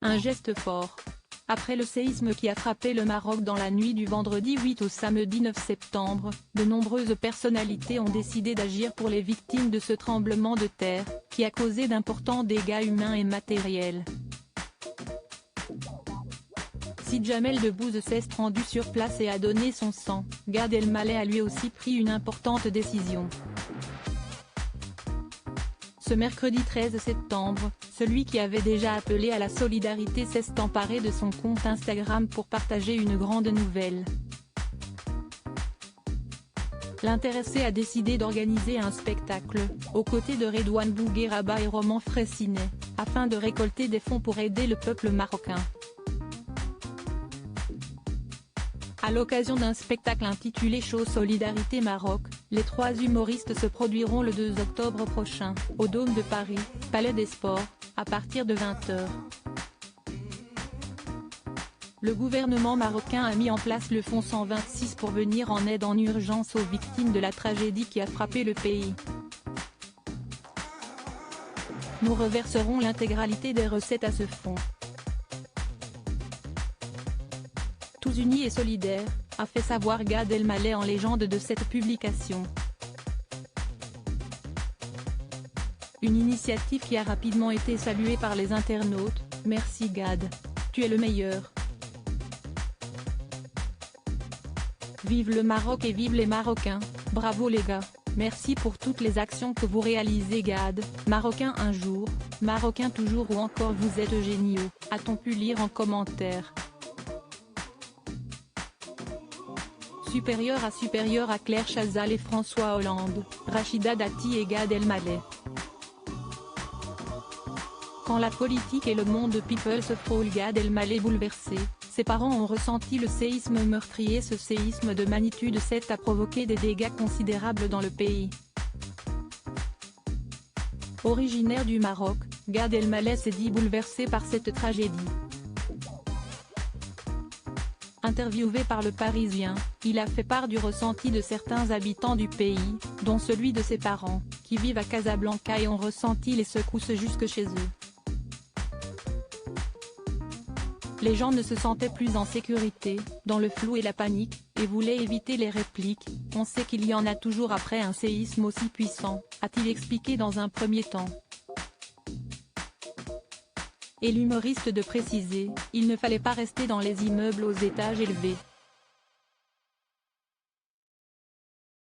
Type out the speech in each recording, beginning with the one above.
Un geste fort. Après le séisme qui a frappé le Maroc dans la nuit du vendredi 8 au samedi 9 septembre, de nombreuses personnalités ont décidé d'agir pour les victimes de ce tremblement de terre, qui a causé d'importants dégâts humains et matériels. Si Jamel Debbouze s'est rendu sur place et a donné son sang, Gad Elmaleh a lui aussi pris une importante décision. Ce mercredi 13 septembre, celui qui avait déjà appelé à la solidarité s'est emparé de son compte Instagram pour partager une grande nouvelle. L'intéressé a décidé d'organiser un spectacle, aux côtés de Redouane Bougueraba et Roman Fraissinet, afin de récolter des fonds pour aider le peuple marocain. À l'occasion d'un spectacle intitulé Show Solidarité Maroc, les trois humoristes se produiront le 2 octobre prochain, au Dôme de Paris, Palais des Sports, à partir de 20 h. Le gouvernement marocain a mis en place le fonds 126 pour venir en aide en urgence aux victimes de la tragédie qui a frappé le pays. Nous reverserons l'intégralité des recettes à ce fonds. Tous unis et solidaires, a fait savoir Gad Elmaleh en légende de cette publication. Une initiative qui a rapidement été saluée par les internautes. Merci Gad. Tu es le meilleur. Vive le Maroc et vive les Marocains, bravo les gars, merci pour toutes les actions que vous réalisez Gad, Marocain un jour, Marocain toujours ou encore vous êtes géniaux, a-t-on pu lire en commentaire. Supérieur à Claire Chazal et François Hollande, Rachida Dati et Gad Elmaleh. Quand la politique et le monde people se frôlent, Gad Elmaleh bouleversé, ses parents ont ressenti le séisme meurtrier. Ce séisme de magnitude 7 a provoqué des dégâts considérables dans le pays. Originaire du Maroc, Gad Elmaleh s'est dit bouleversé par cette tragédie. Interviewé par Le Parisien, il a fait part du ressenti de certains habitants du pays, dont celui de ses parents, qui vivent à Casablanca et ont ressenti les secousses jusque chez eux. Les gens ne se sentaient plus en sécurité, dans le flou et la panique, et voulaient éviter les répliques. On sait qu'il y en a toujours après un séisme aussi puissant, a-t-il expliqué dans un premier temps. Et l'humoriste de préciser, il ne fallait pas rester dans les immeubles aux étages élevés.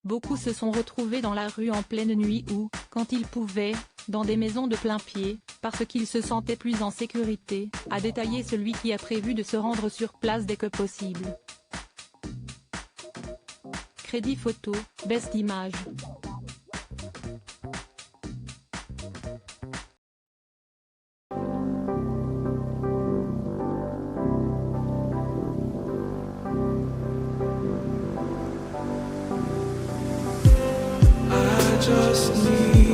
Beaucoup se sont retrouvés dans la rue en pleine nuit ou, quand ils pouvaient, dans des maisons de plain-pied, parce qu'ils se sentaient plus en sécurité, a détaillé celui qui a prévu de se rendre sur place dès que possible. Crédit photo, best image. Just need